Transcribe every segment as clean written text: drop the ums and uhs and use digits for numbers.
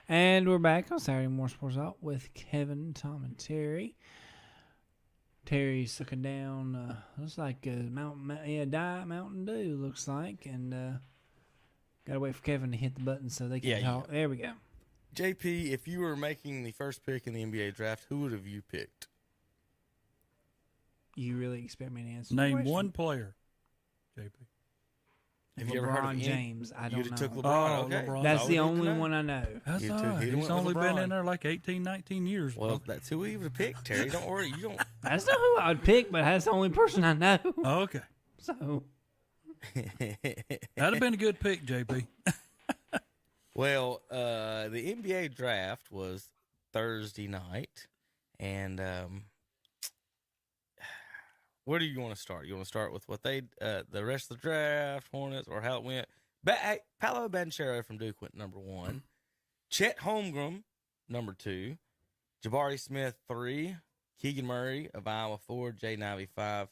And we're back on Saturday Morning Sports Talk with Kevin, Tom, and Terry. Terry's sucking down, looks like Diet Mountain Dew, looks like. And gotta wait for Kevin to hit the button so they can talk. There we go. JP, if you were making the first pick in the NBA draft, who would have you picked? You really expect me to answer Name one player, JP. Have you ever heard of James? I don't You'd have know. took LeBron. Okay. LeBron. That's the only one I know. That's You all too. right. He He's went with only been LeBron. in there like 18, 19 years. Well, that's who we would have picked, Terry. Don't worry. You don't. That's not who I would pick, but that's the only person I know. Oh, okay. So That'd have been a good pick, JP. Well, the NBA draft was Thursday night, and where do you want to start? You want to start with what the rest of the draft, Hornets, or how it went? Paolo Banchero from Duke went number 1. Chet Holmgren, number 2. Jabari Smith, 3. Keegan Murray of Iowa, 4. Jay Ivey, 5.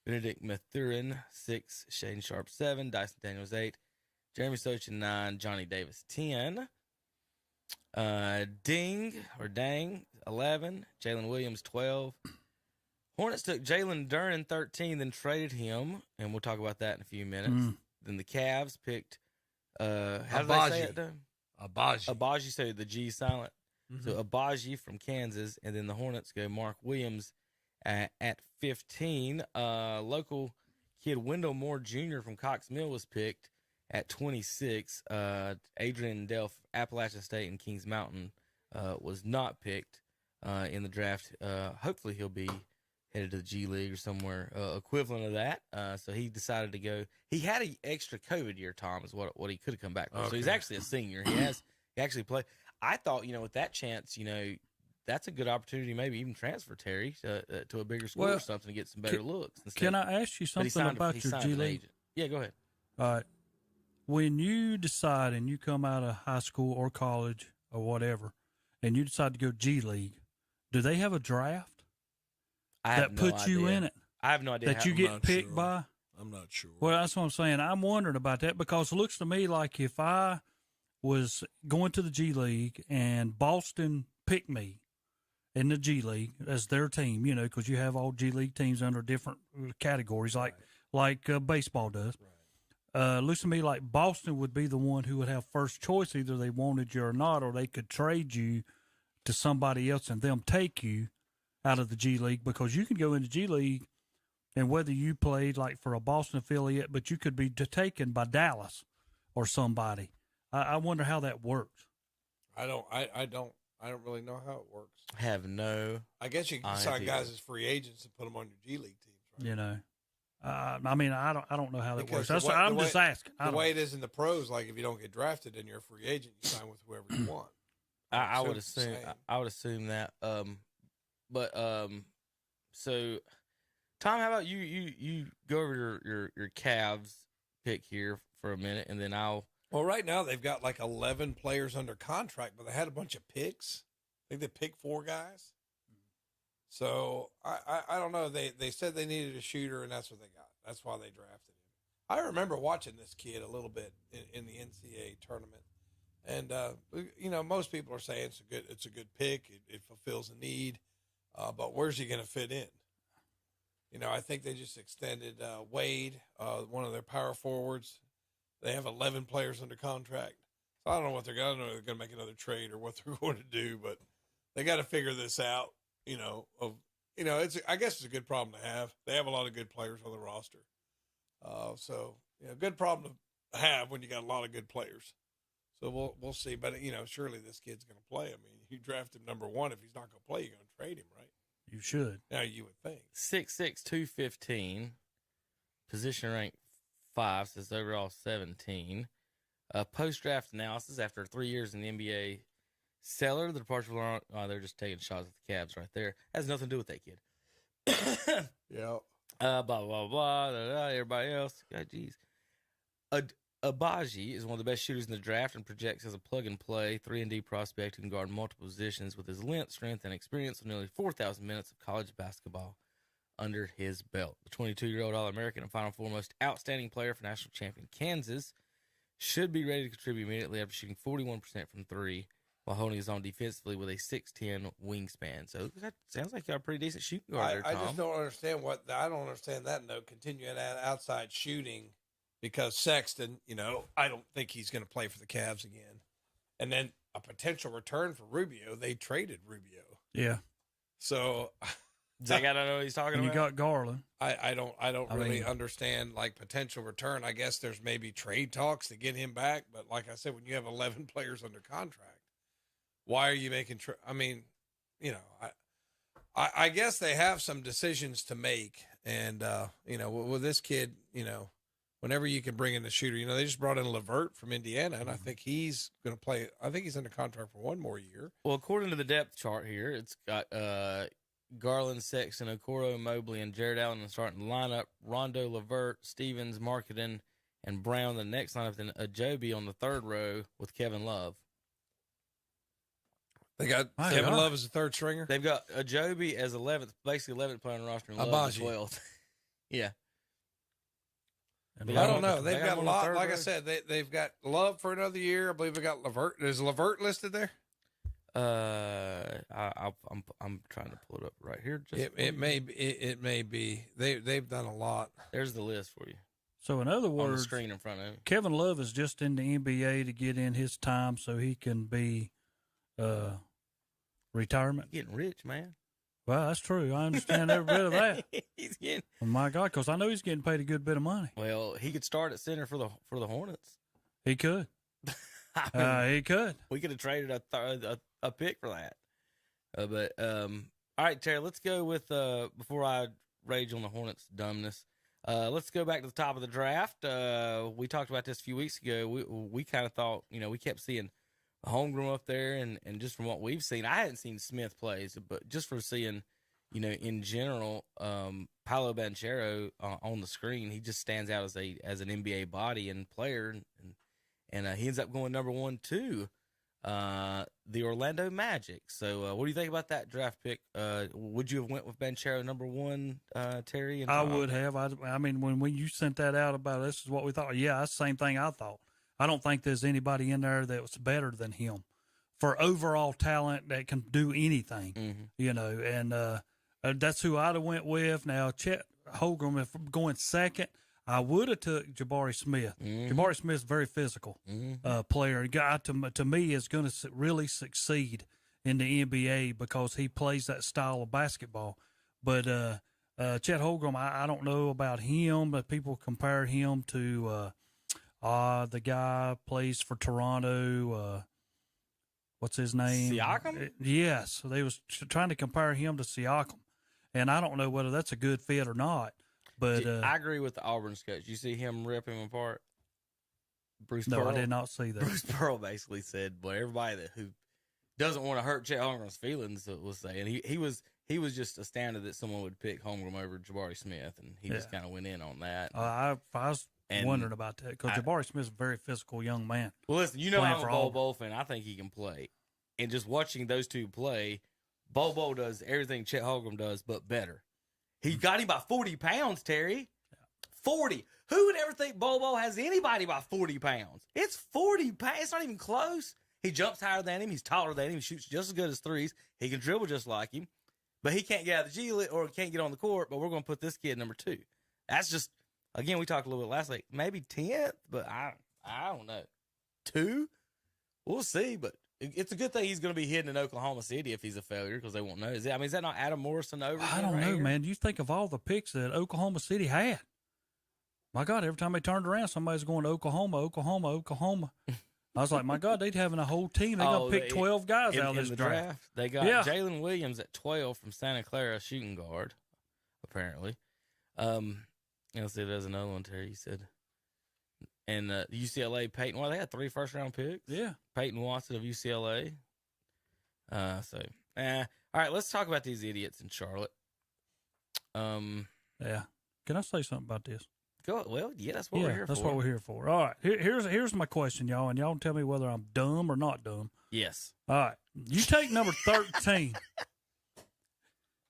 Benedict Mathurin, 6. Shane Sharp, 7. Dyson Daniels, 8. Jeremy Sochin, 9. Johnny Davis, 10. Dang, 11. Jalen Williams, 12. Hornets took Jalen Duren, 13, then traded him, and we'll talk about that in a few minutes. Then the Cavs picked, how did they say it? Abaji, so the G silent. Mm-hmm. So Abaji from Kansas, and then the Hornets go Mark Williams at 15. Local kid Wendell Moore Jr. from Cox Mill was picked at 26. Adrian Delph, Appalachian State and Kings Mountain was not picked in the draft. Hopefully he'll be headed to the G League or somewhere equivalent of that. So he decided to go. He had an extra COVID year, Tom, is what he could have come back with. Okay. So he's actually a senior. He actually played. I thought, with that chance, that's a good opportunity, maybe even transfer Terry to a bigger school or something to get some better looks. Can I ask you something about your G League? Yeah, go ahead. All right. When you decide and you come out of high school or college or whatever, and you decide to go G League, do they have a draft that puts you in it? I have no idea. That you get picked by? I'm not sure. Well, that's what I'm saying. I'm wondering about that because it looks to me like if I was going to the G League and Boston picked me in the G League as their team, because you have all G League teams under different categories like baseball does. Right. Looks to me like Boston would be the one who would have first choice. Either they wanted you or not, or they could trade you to somebody else and them take you out of the G League, because you can go into G League and whether you played like for a Boston affiliate, but you could be taken by Dallas or somebody. I wonder how that works. I don't really know how it works. I have no. I guess you can sign guys as free agents and put them on your G League teams, right? I don't know how that works. I'm just asking. The way it is in the pros, like if you don't get drafted and you're a free agent, you sign with whoever you want. I would assume. I would assume that. So, Tom, how about you go over your Cavs pick here for a minute, and then I'll. Well, right now they've got like 11 players under contract, but they had a bunch of picks. I think they picked 4 guys. So I don't know. They said they needed a shooter, and that's what they got. That's why they drafted him. I remember watching this kid a little bit in the NCAA tournament, and most people are saying it's a good pick. It fulfills a need, but where's he going to fit in? I think they just extended Wade, one of their power forwards. They have 11 players under contract. So I don't know what they're going to do. They're going to make another trade or what they're going to do, but they got to figure this out. I guess it's a good problem to have. They have a lot of good players on the roster. Good problem to have when you got a lot of good players. So we'll see. But, surely this kid's going to play. I mean, you draft him number 1. If he's not going to play, you're going to trade him, right? You should. Now you would think. 6'6", 215, position rank 5, says overall 17. Post-draft analysis after 3 years in the NBA. Seller, the departure of they're just taking shots at the Cavs right there. Has nothing to do with that kid. Yeah. Blah, blah, blah, blah, everybody else. God, geez. Abaji is one of the best shooters in the draft and projects as a plug-and-play 3-and-D prospect who can guard multiple positions with his length, strength, and experience of nearly 4,000 minutes of college basketball under his belt. The 22-year-old All-American and Final Four most outstanding player for national champion Kansas should be ready to contribute immediately after shooting 41% from 3 while holding his own defensively with a 6'10" wingspan. So that sounds like y'all a pretty decent shooting guard there, Tom. I just don't understand I don't understand that note. Continuing at outside shooting because Sexton, I don't think he's going to play for the Cavs again. And then a potential return for Rubio. They traded Rubio. Yeah. I So don't know what he's talking and about. you got Garland. I don't really understand like potential return. I guess there's maybe trade talks to get him back, but like I said, when you have 11 players under contract, why are you making? I guess they have some decisions to make, and with this kid, whenever you can bring in the shooter, they just brought in Levert from Indiana, and I think he's going to play. I think he's under contract for one more year. Well, according to the depth chart here, it's got Garland, Sexton, Okoro, Mobley, and Jared Allen in the starting lineup. Rondo, Levert, Stevens, Marketing, and Brown the next lineup. Then Ajobi on the third row with Kevin Love. They got Kevin Love as a third stringer. They've got Ajobi as 11th, basically 11th player on the roster, and Love as 12th. Yeah. I don't know. They've got a lot. Like I said, they've got Love for another year. I believe they got Levert. Is Levert listed there? I'm trying to pull it up right here. It may be. They've done a lot. There's the list for you. So in other On words, the screen in front of you. Kevin Love is just in the NBA to get in his time so he can be retirement. Getting rich, man. Well, that's true. I understand every bit of that. He's getting. Oh my God, because I know he's getting paid a good bit of money. Well, he could start at center for the Hornets. He could. He could. We could have traded a pick for that. All right, Terry. Let's go with before I rage on the Hornets' dumbness. Let's go back to the top of the draft. We talked about this a few weeks ago. We kind of thought, we kept seeing Holmgren up there, and just from what we've seen, I hadn't seen Smith plays, but just from seeing, in general, Paolo Banchero on the screen, he just stands out as an NBA body and player, and he ends up going number 1 to the Orlando Magic. So, what do you think about that draft pick? Would you have went with Banchero number 1, Terry? And I would have. I mean, when you sent that out about this is what we thought. Yeah, that's the same thing I thought. I don't think there's anybody in there that was better than him for overall talent that can do anything, and that's who I'd have went with. Now, Chet Holmgren, if I'm going second, I would have took Jabari Smith. Jabari Smith's a very physical player. A guy, to me, is going to really succeed in the NBA because he plays that style of basketball. But Chet Holmgren, I don't know about him, but people compare him to the guy plays for Toronto. What's his name? Siakam? Yes. They was trying to compare him to Siakam. And I don't know whether that's a good fit or not. But I agree with the Auburn coach. You see him rip him apart? Bruce No, Pearl? I did not see that. Bruce Pearl basically said, "Boy, everybody who doesn't want to hurt Chet Holmgren's feelings will say." And he was just astounded that someone would pick Holmgren over Jabari Smith, and he just kind of went in on that. I was wondering about that because Jabari Smith's a very physical young man. Well, listen, I'm a Bol Bol fan. I think he can play. And just watching those two play, Bol Bol does everything Chet Holmgren does, but better. He got him by 40 pounds, Terry. 40. Who would ever think Bol Bol has anybody by 40 pounds? It's 40 pounds. It's not even close. He jumps higher than him. He's taller than him. He shoots just as good as threes. He can dribble just like him. But he can't get out of the G League or can't get on the court, but we're going to put this kid number 2. That's just, again, we talked a little bit last week. Maybe 10th, but I don't know. 2? We'll see, but it's a good thing he's going to be hidden in Oklahoma City if he's a failure because they won't know. Is that not Adam Morrison over? I don't know, man. You think of all the picks that Oklahoma City had. My God, every time they turned around, somebody's going to Oklahoma. I was like, my God, they'd having a whole team. They're going to pick 12 guys out of this draft. They got Jalen Williams at 12 from Santa Clara, shooting guard, apparently. Let's see if there's another one, Terry. You said. And UCLA, Peyton. Well, they had 3 first-round picks. Yeah. Peyton Watson of UCLA. All right, let's talk about these idiots in Charlotte. Yeah. Can I say something about this? Go. Well, yeah, that's what we're here for. That's what we're here for. All right. Here's my question, y'all, and y'all tell me whether I'm dumb or not dumb. Yes. All right. You take number 13.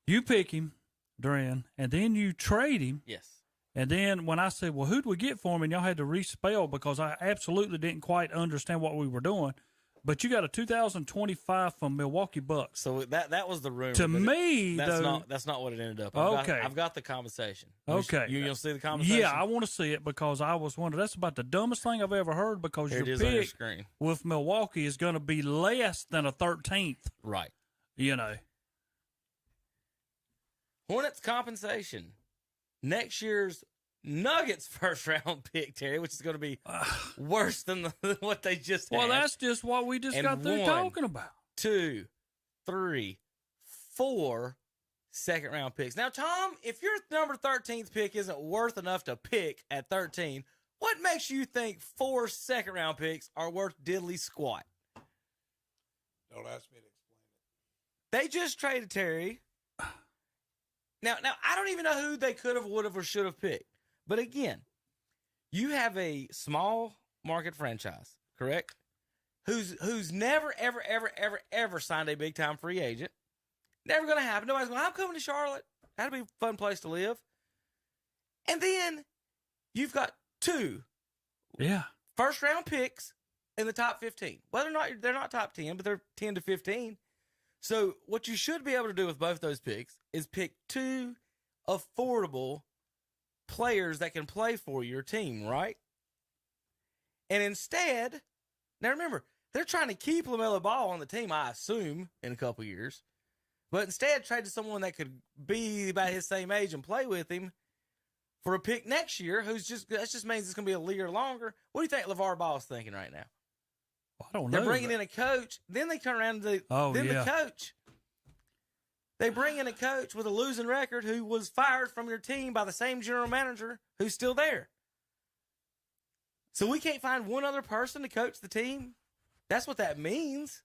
You pick him, Duran, and then you trade him. Yes. And then when I said, well, who'd we get for him? And y'all had to respell because I absolutely didn't quite understand what we were doing. But you got a 2025 from Milwaukee Bucks. So that was the rumor. To me, that's not what it ended up. I've got the compensation. Okay, you'll see the compensation. Yeah, I want to see it because I was wondering. That's about the dumbest thing I've ever heard. Because Here your it is on your pick screen. with Milwaukee is going to be less than a 13th. Right. You know. Hornets compensation. Next year's Nuggets first round pick, Terry, which is going to be worse than what they just had. Well, that's just what we just got through talking about. 2, 3, 4 second round picks. Now, Tom, if your number 13th pick isn't worth enough to pick at 13, what makes you think 4 second round picks are worth diddly squat? Don't ask me to explain it. They just traded Terry. Now I don't even know who they could have, would have, or should have picked. But again, you have a small market franchise, correct? Who's never, ever, ever, ever, ever signed a big time free agent. Never going to happen. Nobody's going, I'm coming to Charlotte. That'll be a fun place to live. And then you've got 2 first round picks in the top 15. Whether or not they're not top 10, but they're 10 to 15. So what you should be able to do with both those picks is pick 2 affordable players that can play for your team, right? And instead, now remember, they're trying to keep LaMelo Ball on the team, I assume, in a couple years. But instead, trade to someone that could be about his same age and play with him for a pick next year, that just means it's going to be a year longer. What do you think LeVar Ball's thinking right now? I don't know. They're bringing in a coach. Then they turn around to the coach. They bring in a coach with a losing record who was fired from your team by the same general manager who's still there. So we can't find one other person to coach the team? That's what that means.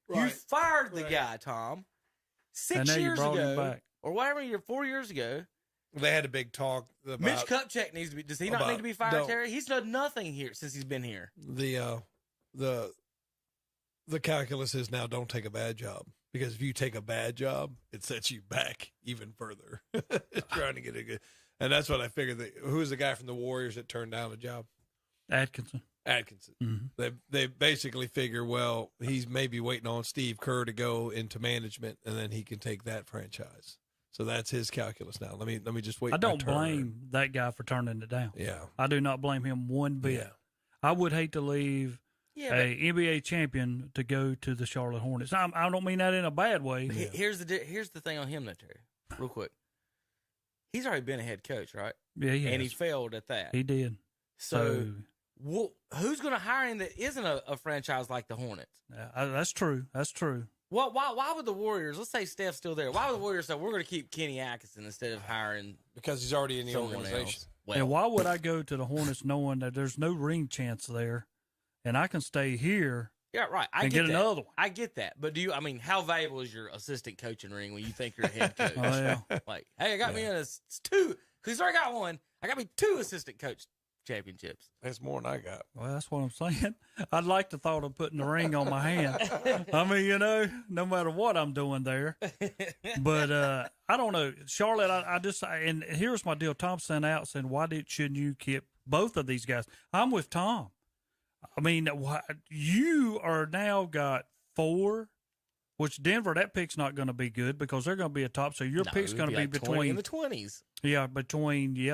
Right. You fired the guy, Tom. 6 years ago, or whatever, 4 years ago. They had a big talk about Mitch Kupchak needs to be. Does he not need to be fired, Terry? He's done nothing here since he's been here. The calculus is now don't take a bad job. Because if you take a bad job, it sets you back even further. Trying to get a good, and that's what I figured. Who was the guy from the Warriors that turned down a job? Atkinson. Mm-hmm. They basically figure, well, he's maybe waiting on Steve Kerr to go into management, and then he can take that franchise. So that's his calculus now. Let me just wait. I don't blame that guy for turning it down. Yeah, I do not blame him one bit. Yeah. I would hate to leave a NBA champion to go to the Charlotte Hornets. I don't mean that in a bad way. Here's the thing on him, though, Terry. Real quick, he's already been a head coach, right? Yeah, and he failed at that. He did. So who's going to hire him that isn't a franchise like the Hornets? That's true. That's true. Well, why would the Warriors? Let's say Steph's still there. Why would the Warriors say we're going to keep Kenny Atkinson instead of hiring? Because he's already in the organization. Well, and why would I go to the Hornets knowing that there's no ring chance there? And I can stay here. Yeah, right. And get another one. I get that. But how valuable is your assistant coaching ring when you think you're a head coach? Oh, yeah. Like, hey, I got me in a 2, because he's already got one. I got me 2 assistant coach championships. That's more than I got. Well, that's what I'm saying. I'd like the thought of putting the ring on my hand. I mean, no matter what I'm doing there. But I don't know. Charlotte, and here's my deal. Tom sent out saying, shouldn't you keep both of these guys? I'm with Tom. I mean, you are now got 4, which Denver, that pick's not going to be good because they're going to be a top. So your pick's going to be between in the 20s. Yeah,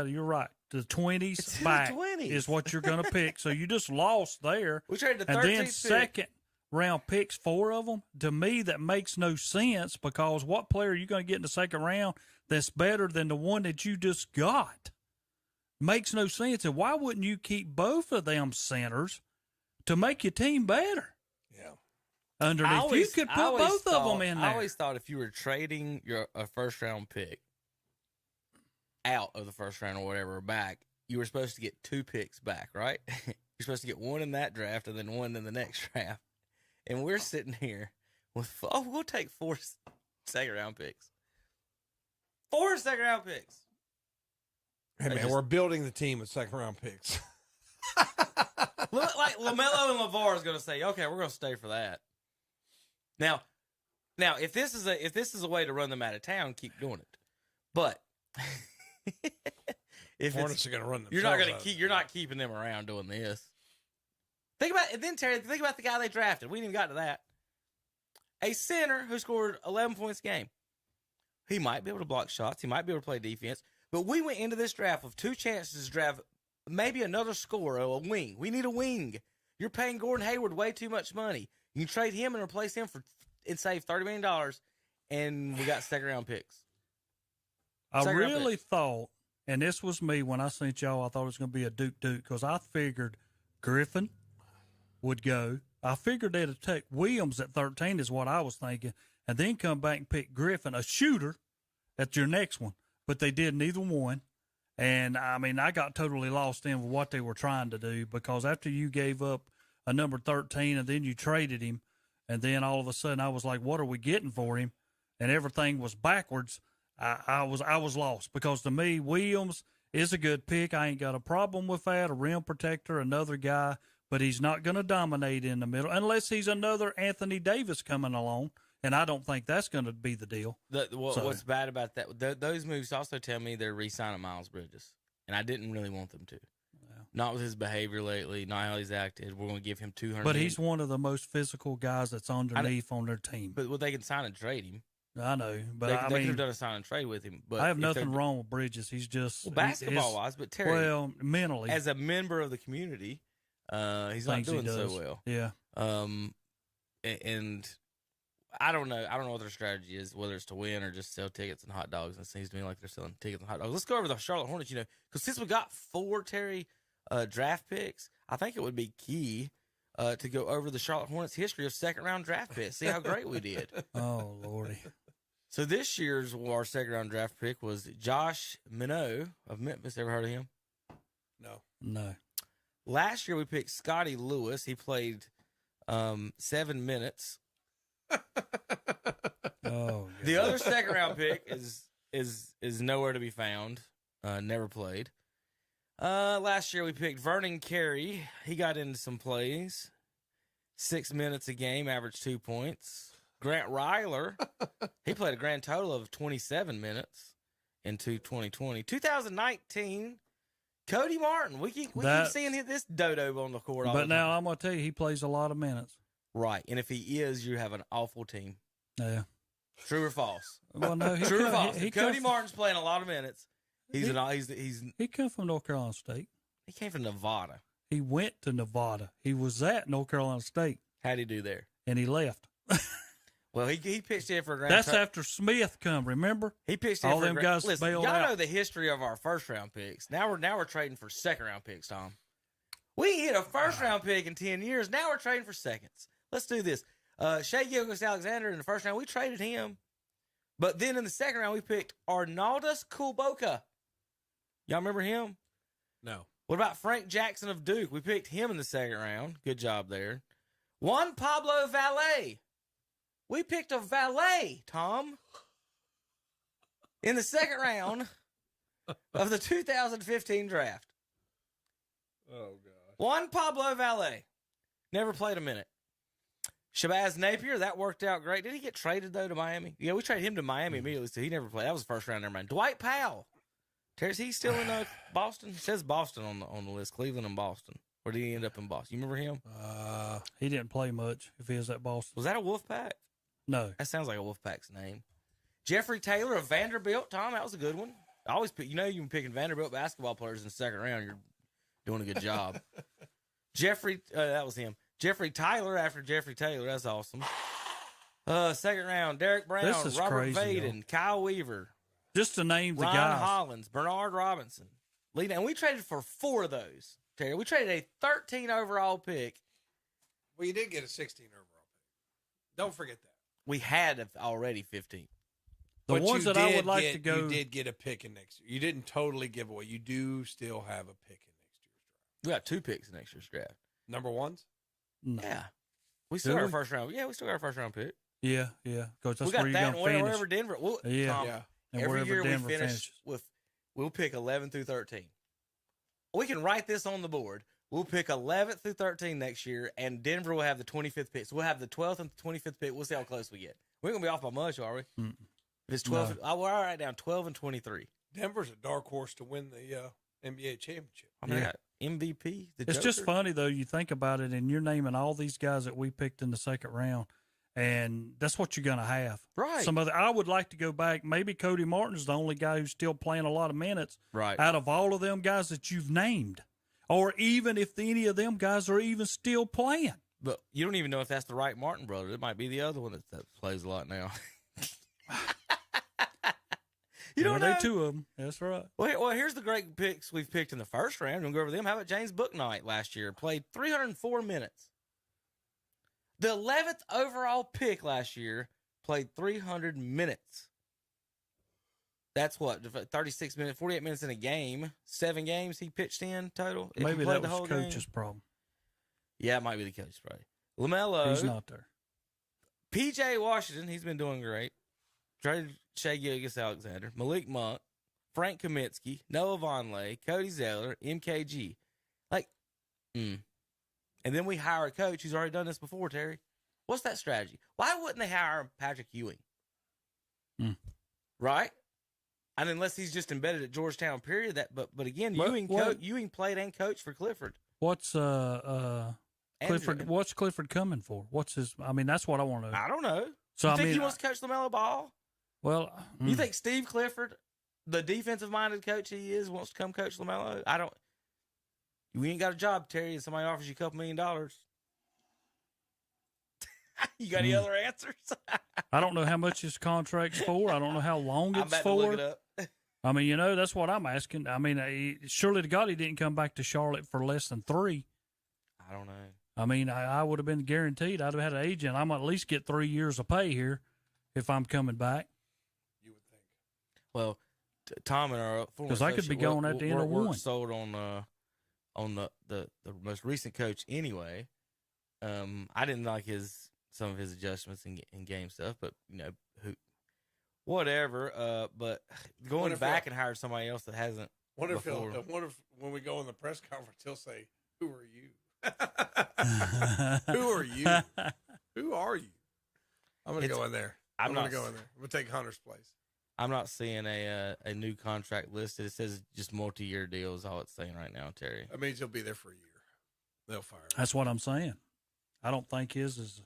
you're right. The 20s back is what you're going to pick. So you just lost there. We traded the 13th and then second round picks, 4 of them. To me, that makes no sense because what player are you going to get in the second round that's better than the one that you just got? Makes no sense. And why wouldn't you keep both of them centers to make your team better? Yeah. Underneath, you could put both of them in there. I always thought if you were trading a first round pick out of the first round or whatever back, you were supposed to get 2 picks back, right? You're supposed to get 1 in that draft and then 1 in the next draft. And we're sitting here with, we'll take 4 second round picks. 4 second round picks. Hey, man, we're building the team with second round picks. Like LaMelo and LeVar is going to say, okay, we're going to stay for that. Now, if this is a way to run them out of town, keep doing it. But if Hornets are going to run them, you're not keeping them around doing this. Think about it. Then, Terry, think about the guy they drafted. We ain't even got to that. A center who scored 11 points a game. He might be able to block shots. He might be able to play defense. But we went into this draft with 2 chances to draft maybe another scorer, a wing. We need a wing. You're paying Gordon Hayward way too much money. You can trade him and replace him and save $30 million, and we got second-round picks. I really thought, and this was me when I sent y'all, I thought it was going to be a Duke because I figured Griffin would go. I figured they'd have taken Williams at 13 is what I was thinking, and then come back and pick Griffin, a shooter, at your next one. But they did neither one. And, I mean, I got totally lost in what they were trying to do because after you gave up a number 13 and then you traded him, and then all of a sudden I was like, what are we getting for him? And everything was backwards. I was lost because to me, Williams is a good pick. I ain't got a problem with that. A rim protector, another guy, but he's not going to dominate in the middle unless he's another Anthony Davis coming along. And I don't think that's going to be the deal. What's bad about that? Those moves also tell me they're re-signing Miles Bridges, and I didn't really want them to. Yeah. Not with his behavior lately, not how he's acted. We're going to give him $200 But he's one of the most physical guys that's underneath on their team. But they can sign and trade him. I know, but they could have done a sign and trade with him. But I have nothing wrong with Bridges. He's just basketball-wise, but Terry, mentally, as a member of the community, he's not doing so well. Yeah. And I don't know. I don't know what their strategy is, whether it's to win or just sell tickets and hot dogs. And it seems to me like they're selling tickets and hot dogs. Let's go over the Charlotte Hornets. Because since we got 4 Terry draft picks, I think it would be key to go over the Charlotte Hornets' history of second-round draft picks. See how great we did. Oh, Lordy. So this year's our second-round draft pick was Josh Minot of Memphis. Ever heard of him? No. Last year we picked Scotty Lewis. He played 7 minutes. Oh, the other second-round pick is nowhere to be found. Never played. Last year we picked Vernon Carey. He got into some plays. 6 minutes a game, averaged 2 points. Grant Ryler, he played a grand total of 27 minutes into 2020. 2019, Cody Martin. We keep seeing this dodo on the court all the time. But now I'm going to tell you, he plays a lot of minutes. Right, and if he is, you have an awful team. Yeah. True or false? Well, no. True or false? Cody Martin's playing a lot of minutes. He come from North Carolina State. He came from Nevada. He went to Nevada. He was at North Carolina State. How'd he do there? And he left. Well, he pitched in for a grand. That's after Smith come. Remember? He pitched in all for them guys Listen, bailed y'all out. know the history of our first round picks. Now we're trading for second round picks, Tom. We hit a first round pick in 10 years. Now we're trading for seconds. Let's do this. Shai Gilgeous-Alexander in the first round, we traded him. But then in the second round, we picked Arnaldus Kulboka. Y'all remember him? No. What about Frank Jackson of Duke? We picked him in the second round. Good job there. Juan Pablo Valle. We picked a valet, Tom, in the second round of the 2015 draft. Oh, God. Juan Pablo Valle. Never played a minute. Shabazz Napier, that worked out great. Did he get traded, though, to Miami? Yeah, we traded him to Miami immediately, so he never played. That was the first round, never mind. Dwight Powell. Terry, he still in Boston? It says Boston on the list, Cleveland and Boston. Or did he end up in Boston? You remember him? He didn't play much if he was at Boston. Was that a Wolfpack? No. That sounds like a Wolfpack's name. Jeffrey Taylor of Vanderbilt. Tom, that was a good one. I always pick, you've been picking Vanderbilt basketball players in the second round. You're doing a good job. That was him. Jeffrey Tyler after Jeffrey Taylor. That's awesome. Second round, Derek Brown, Robert Vaden, Kyle Weaver. Just to name the Ron guys. Hollins, Bernard Robinson. And we traded for 4 of those, Terry. We traded a 13 overall pick. Well, you did get a 16 overall pick. Don't forget that. We had already 15. The ones that I would like to go. You did get a pick in next year. You didn't totally give away. You do still have a pick in next year's draft. We got 2 picks in next year's draft. Number ones? No. Yeah. We still got our first round. Yeah, we still got our first round pick. Yeah. Because that's we got where you're that going to finish. wherever Denver. Tom, And every year Denver we finish finishes. we'll pick 11 through 13. We can write this on the board. We'll pick 11th through 13 next year, and Denver will have the 25th pick. So we'll have the 12th and 25th pick. We'll see how close we get. We ain't going to be off by much, are we? Mm-mm. If it's 12, I'll write down 12 and 23. Denver's a dark horse to win the NBA championship. I mean, Yeah. MVP. It's just funny though. You think about it, and you're naming all these guys that we picked in the second round, and that's what you're going to have. Right. Some other. I would like to go back. Maybe Cody Martin's the only guy who's still playing a lot of minutes. Right. Out of all of them guys that you've named, or even if any of them guys are even still playing. But you don't even know if that's the right Martin brother. It might be the other one that plays a lot now. You don't know. They two of them. That's right. Well, here's the great picks we've picked in the first round. We'll go over them. How about James Bouknight last year? Played 304 minutes. The 11th overall pick last year played 300 minutes. That's what, 36 minutes, 48 minutes in a game. 7 games he pitched in total. If Maybe he played that the was whole coach's game. problem. Yeah, it might be the coach's problem. LaMelo. He's not there. PJ Washington, he's been doing great. Traded Shai Gilgeous-Alexander, Malik Monk, Frank Kaminsky, Noah Vonleh, Cody Zeller, MKG. And then we hire a coach who's already done this before, Terry. What's that strategy? Why wouldn't they hire Patrick Ewing? Right? And unless he's just embedded at Georgetown, period. But again, Ewing played and coached for Clifford. What's Clifford? What's Clifford coming for? What's his? I mean, that's what I want to know. I don't know. So You think he wants to coach LaMelo Ball? Well, You think Steve Clifford, the defensive-minded coach he is, wants to come coach LaMelo? I don't. We ain't got a job, Terry, and somebody offers you a couple $1 million. You got any other answers? I don't know how much his contract's for. I don't know how long I'm it's about for. to look it up. I mean, that's what I'm asking. I mean, surely to God he didn't come back to Charlotte for less than 3. I don't know. I mean, I would have been guaranteed. I'd have had an agent. I'm at least get 3 years of pay here if I'm coming back. You would think. Well, Tom and our former 'Cause I could be going at the end of we're one. sold on the most recent coach anyway. I didn't like some of his adjustments in game stuff, but whatever. But going back and hire somebody else that hasn't. Wonder before. if when we go in the press conference, he'll say, "Who are you? Who are you? Who are you?" I'm gonna go in there. I'm gonna go in there. We'll take Hunter's place. I'm not seeing a new contract listed. It says just multi-year deal is all it's saying right now, Terry. That means he'll be there for a year. They'll fire him. That's what I'm saying. I don't think his is.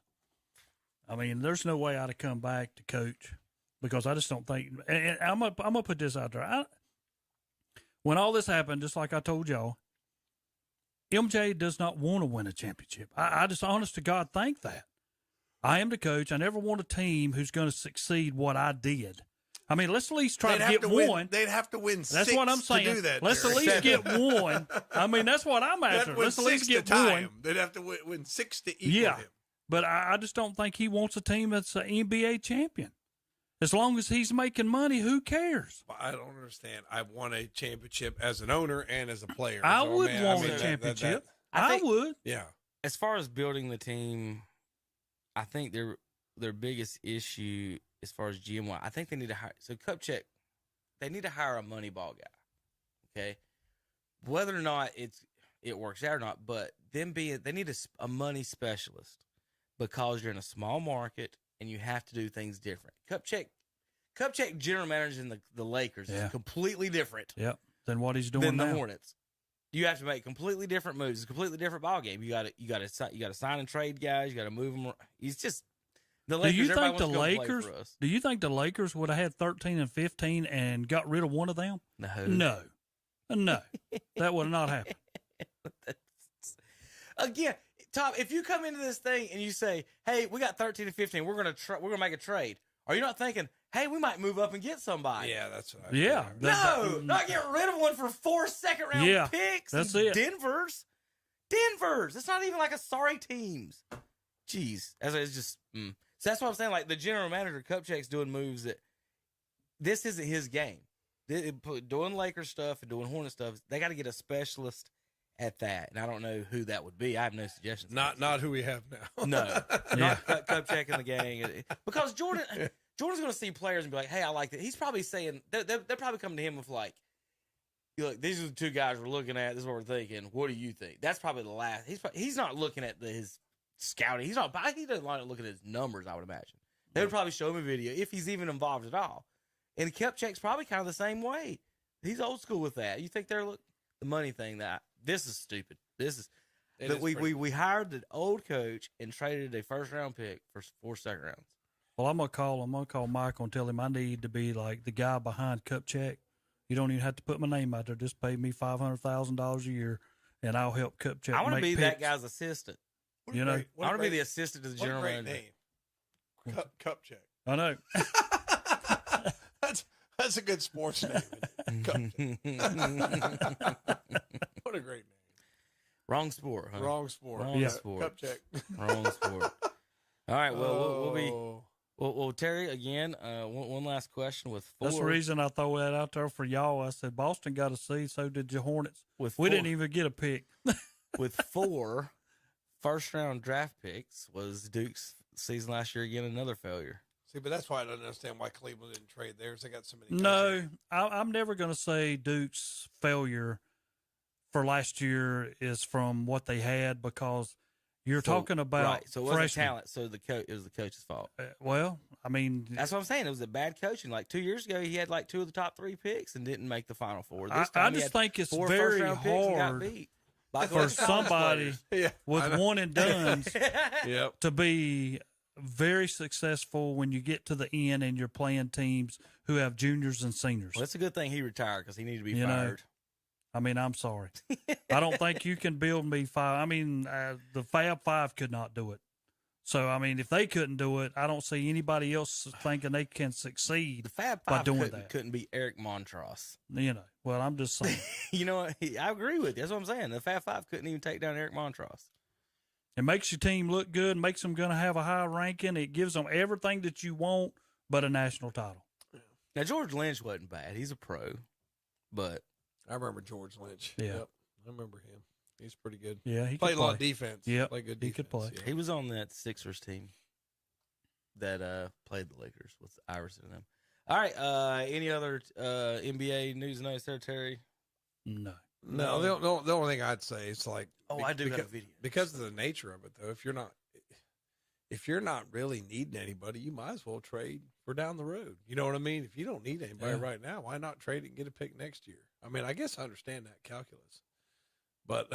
I mean, there's no way I'd have come back to coach because I just don't think. And I'm gonna put this out there. When all this happened, just like I told y'all, MJ does not want to win a championship. I just, honest to God, think that. I am the coach. I never want a team who's going to succeed what I did. I mean, let's at least try to get one. They'd have to win. That's what I'm saying. To do that, let's at least get one. I mean, that's what I'm after. Let's at least get one. They'd have to win 6 to equal him. But I just don't think he wants a team that's an NBA champion. As long as he's making money, who cares? I don't understand. I won a championship as an owner and as a player. I would want a championship. I would. Yeah. As far as building the team, I think their biggest issue as far as GM, I think they need to hire. So Kupchak, they need to hire a money ball guy. Okay, whether or not it works out or not, but they need a money specialist because you're in a small market and you have to do things different. Kupchak general manager in the Lakers is completely different. Yep. Than what he's doing than now. the Hornets. You have to make completely different moves. It's a completely different ball game. You got to sign and trade guys. You got to move them. He's just the Lakers. Do you think the Lakers would have had 13 and 15 and got rid of one of them? No. That would not happen. Again, Tom, if you come into this thing and you say, "Hey, we got 13 and 15. We're gonna make a trade," are you not thinking, "Hey, we might move up and get somebody"? Yeah, that's what not get rid of one for 4 second-round picks. That's it. Denver's. It's not even like a sorry teams. Jeez, it's just. So that's what I'm saying. Like the general manager, Kupchak's doing moves that this isn't his game. Doing Lakers stuff and doing Hornet stuff, they got to get a specialist at that, and I don't know who that would be. I have no suggestions. Not who we have now. No, not Kupchak in the gang, because Jordan's going to see players and be like, "Hey, I like that." He's probably saying they're probably coming to him with like, "Look, these are the 2 guys we're looking at. This is what we're thinking. What do you think?" That's probably the last. He's not looking at his scouting. He doesn't like looking at his numbers. I would imagine they would probably show him a video if he's even involved at all. And Kupchak's probably kind of the same way. He's old school with that. You think they're look? the money thing. This is stupid. This is It that is we pretty- hired the old coach and traded a first round pick for 4 second rounds. Well, I'm gonna call Michael and tell him I need to be like the guy behind Kupchak. You don't even have to put my name out there. Just pay me $500,000 a year, and I'll help Kupchak. I want to make be picks. that guy's assistant. What a you know, great- what I a want to be great- the assistant to the what a general great manager. name. Cup check. I know. That's a good sports name. Cup check. What a great name. Wrong sport, huh? Wrong sport. Wrong Yeah. sport. Cup check. Wrong sport. All right. Well, we'll be. Oh. Well, Terry, again, one last question with 4. That's the reason I throw that out there for y'all. I said Boston got a seed, so did the Hornets. With We 4, didn't even get a pick. with 4 first round draft picks was Duke's season last year again another failure. See, but that's why I don't understand why Cleveland didn't trade theirs. They got so many. No, I'm never going to say Duke's failure for last year is from what they had because you're talking about right. So it wasn't freshmen. talent. So it was the coach's fault. Well, I mean, That's what I'm saying. It was a bad coaching. Like 2 years ago, he had like 2 of the top 3 picks and didn't make the Final Four. This I time he just had think it's 4 very first-round picks and got hard beat. Like for college somebody players. Yeah, with one and dones Yep. to be very successful when you get to the end and you're playing teams who have juniors and seniors. Well, it's a good thing he retired because he needed to be You know, fired. I mean, I'm sorry. I don't think you can build me 5. I mean, the Fab 5 could not do it. So, I mean, if they couldn't do it, I don't see anybody else thinking they can succeed The Fab by Five doing couldn't, that. couldn't be Eric Montross. You know, well, I'm just saying. You know what? I agree with you. That's what I'm saying. The Fab Five couldn't even take down Eric Montross. It makes your team look good, makes them going to have a high ranking. It gives them everything that you want but a national title. Now, George Lynch wasn't bad. He's a pro. But I remember George Lynch. Yeah. Yep. I remember him. He's pretty good. Yeah, he Played could a lot of play. defense. Yep, Played good he defense. could play. Yeah. he was on that Sixers team that played the Lakers with Iverson and them. All right. Any other NBA news and notes there, Terry? No. No, the only thing I'd say is like, Oh, I do have a video. because of the nature of it, though. If you're not really needing anybody, you might as well trade for down the road. You know what I mean? If you don't need anybody Yeah. right now, why not trade it and get a pick next year? I mean, I guess I understand that calculus, but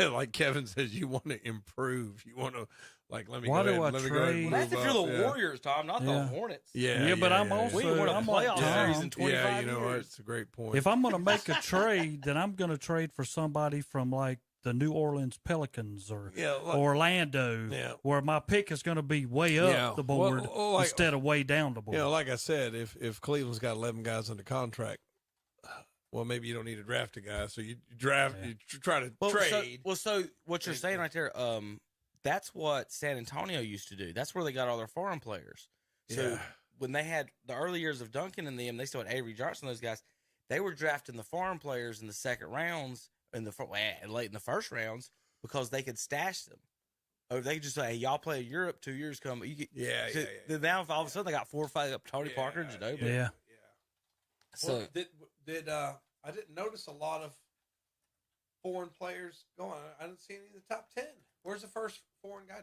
like Kevin says, you want to improve. You want to let me Why go do ahead, I let me go ahead and trade- Well, that's if move you're up. the Yeah. Warriors, Tom, not Yeah. the Hornets. Yeah, but I'm also- We ain't won a I'm like playoff Tom. series in 25 yeah, you know what? years. It's a great point. If I'm going to make a trade, then I'm going to trade for somebody from like the New Orleans Pelicans or Yeah, like- Orlando, Yeah. where my pick is going to be way up Yeah. the board Well, like- instead of way down the board. You know, like I said, if Cleveland's got 11 guys under contract, well, maybe you don't need to draft a guy, so you draft, Yeah. you try to Well, trade. so what you're saying right there, that's what San Antonio used to do. That's where they got all their foreign players. So Yeah. when they had the early years of Duncan and them, they still had Avery Johnson, those guys. They were drafting the foreign players in the second rounds and late in the first rounds because they could stash them. Or they could just say, hey, y'all play Europe 2 years come. You get, Yeah, so yeah. then now all of a sudden they got 4 or 5 up Tony Parker and Ginobili. Yeah. So Well, did I didn't notice a lot of foreign players going. I didn't see any in the top 10. Where's the first foreign guy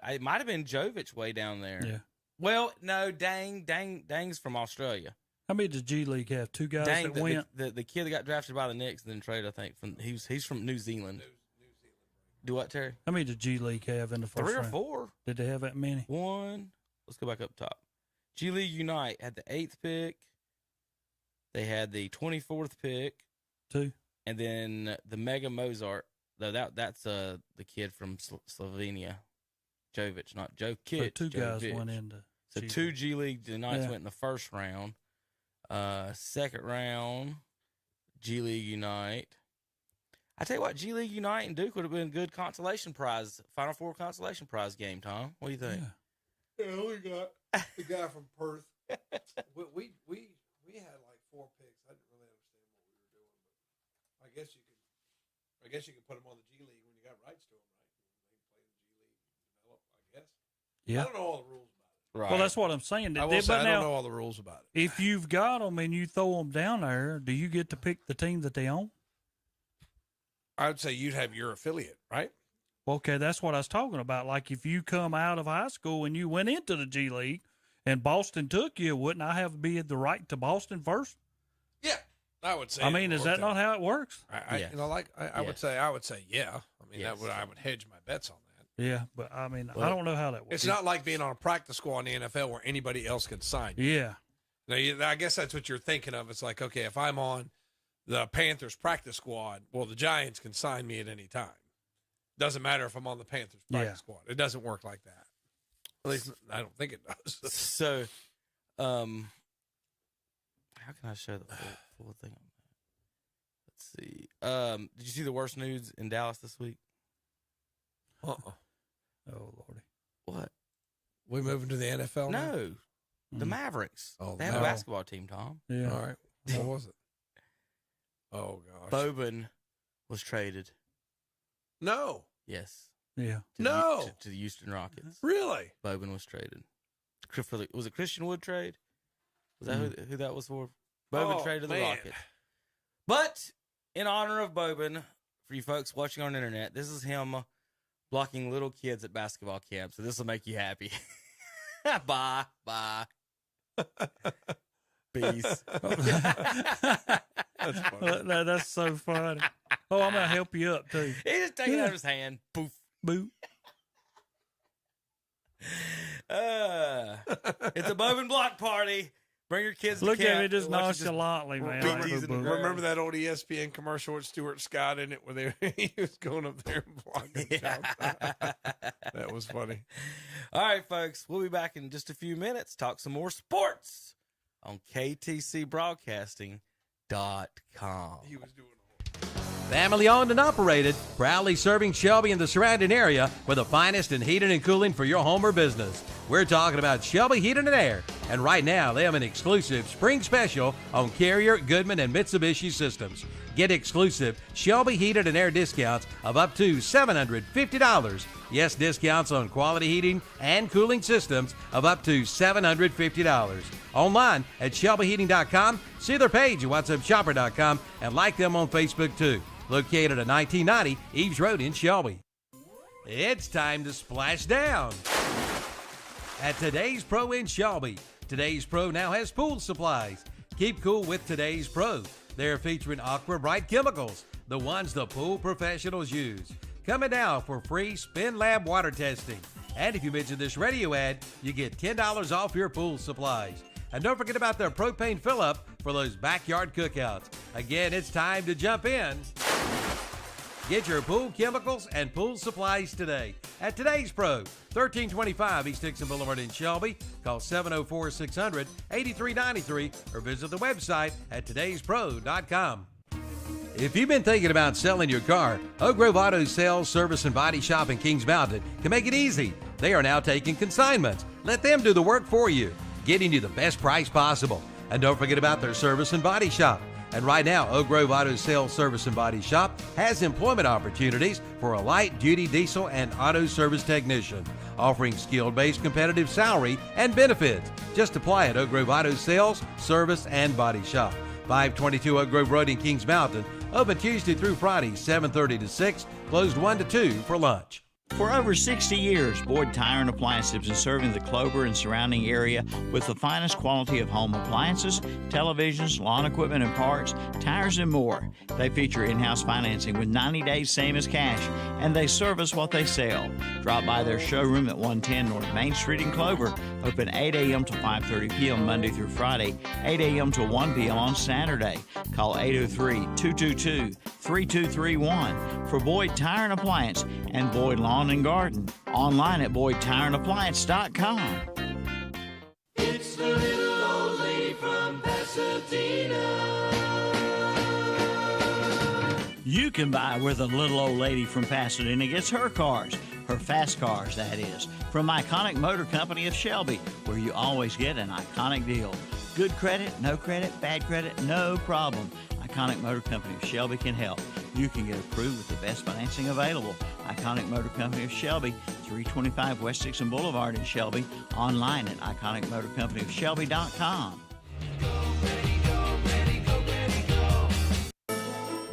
taken? it might have been Jovic way down there. Yeah. Well, no, Dang's from Australia. How many did G League have? 2 guys Dang, that went? the kid that got drafted by the Knicks and then traded, I think, from he's from New Zealand. New Zealand. Do what, Terry? How many did G League have in the first 3 or round? 4. Did they have that many? 1. Let's go back up top. G League Unite had the 8th pick. They had the 24th pick, 2. and then the Mega Mozart. Though that's the kid from Slovenia, Jovic, not Joe So Kic. 2 guys Jovic. went into So G 2 League. G League Unites Yeah. went in the first round. Second round, G League Unite. I tell you what, G League Unite and Duke would have been a good consolation prize, Final Four consolation prize game, Tom. What do you think? Yeah. Yeah, we got the guy from Perth. we had like 4 picks. I didn't really understand what we were doing, but I guess you could put them on the G League when you got rights to them, right? They can play in the G League, develop. I guess. Yeah. I don't know all the rules about it. Right. Well, that's what I'm saying. I will say But I now, don't know all the rules about it. if you've got them and you throw them down there, do you get to pick the team that they own? I would say you'd have your affiliate, right? Okay, that's what I was talking about. Like if you come out of high school and you went into the G League and Boston took you, wouldn't I have be the right to Boston first? Yeah. I would say. I mean, is that not how it works? I Yes. you know, like I would say, yeah. I mean, Yes. I would hedge my bets on that. Yeah, but I mean, Well, I don't know how that works. It's not like being on a practice squad in the NFL where anybody else can sign you. Yeah. Now, I guess that's what you're thinking of. It's like, okay, if I'm on the Panthers practice squad, well, the Giants can sign me at any time. Doesn't matter if I'm on the Panthers practice squad. It doesn't work like that. At least I don't think it does. So, how can I show the full thing on that? Let's see. Did you see the worst news in Dallas this week? Oh, Lordy. What? We moving to the NFL now? No, the Mavericks. Oh, they have a basketball team, Tom. Yeah. All right. What was it? Oh, gosh. Boban was traded. No. Yes. Yeah. To the Houston Rockets. Really? Boban was traded. Was it Christian Wood trade? Was that who that was for? Boban traded to the Rockets. But in honor of Boban, for you folks watching on the internet, this is him blocking little kids at basketball camp. So this will make you happy. Bye. Peace. That's funny. That's so funny. Oh, I'm gonna help you up too. He just take it out of his hand. Poof. Boo. It's a Boban block party. Bring your kids Look to camp. at me just Watch it nonchalantly, man. big Like, D's in the boo. ground. Remember that old ESPN commercial with Stuart Scott in it where he was going up there and blocking Yeah. shots? That was funny. All right, folks. We'll be back in just a few minutes. Talk some more sports on KTCBroadcasting.com. He was doing Family owned and operated, proudly serving Shelby and the surrounding area with the finest in heating and cooling for your home or business. We're talking about Shelby Heating and Air, and right now they have an exclusive spring special on Carrier, Goodman, and Mitsubishi systems. Get exclusive Shelby Heated and Air discounts of up to $750. Yes, discounts on quality heating and cooling systems of up to $750. Online at ShelbyHeating.com, see their page at WhatsAppShopper.com, and like them on Facebook too. Located at 1990 Eves Road in Shelby. It's time to splash down at Today's Pro in Shelby. Today's Pro now has pool supplies. Keep cool with Today's Pro. They're featuring Aqua Bright chemicals, the ones the pool professionals use. Coming now for free Spin Lab water testing. And if you mention this radio ad, you get $10 off your pool supplies. And don't forget about their propane fill-up for those backyard cookouts. Again, it's time to jump in. Get your pool chemicals and pool supplies today at Today's Pro, 1325 East Dixon Boulevard in Shelby. Call 704-600-8393 or visit the website at todayspro.com. If you've been thinking about selling your car, Oak Grove Auto Sales, Service, and Body Shop in Kings Mountain can make it easy. They are now taking consignments. Let them do the work for you, getting you the best price possible. And don't forget about their service and body shop. And right now, Oak Grove Auto Sales, Service, and Body Shop has employment opportunities for a light-duty diesel and auto service technician, offering skill-based competitive salary and benefits. Just apply at Oak Grove Auto Sales, Service, and Body Shop. 522 Oak Grove Road in Kings Mountain. Open Tuesday through Friday, 7:30 to 6. Closed 1 to 2 for lunch. For over 60 years, Boyd Tire and Appliance has been serving the Clover and surrounding area with the finest quality of home appliances, televisions, lawn equipment and parts, tires, and more. They feature in-house financing with 90 days same as cash, and they service what they sell. Drop by their showroom at 110 North Main Street in Clover, open 8 a.m. to 5:30 p.m. Monday through Friday, 8 a.m. to 1 p.m. on Saturday. Call 803-222-3231 for Boyd Tire and Appliance and Boyd Lawn and Garden. Online at BoydTireandAppliance.com. It's the little old lady from Pasadena. You can buy where the little old lady from Pasadena gets her cars. Her fast cars, that is. From Iconic Motor Company of Shelby, where you always get an iconic deal. Good credit, no credit, bad credit, no problem. Iconic Motor Company of Shelby can help. You can get approved with the best financing available. Iconic Motor Company of Shelby, 325 West Dixon Boulevard in Shelby. Online at iconicmotorcompanyofshelby.com.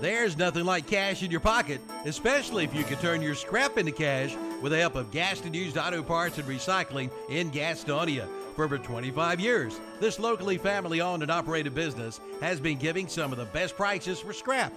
There's nothing like cash in your pocket, especially if you can turn your scrap into cash with the help of Gaston Used Auto Parts and Recycling in Gastonia. For over 25 years, this locally family-owned and operated business has been giving some of the best prices for scrap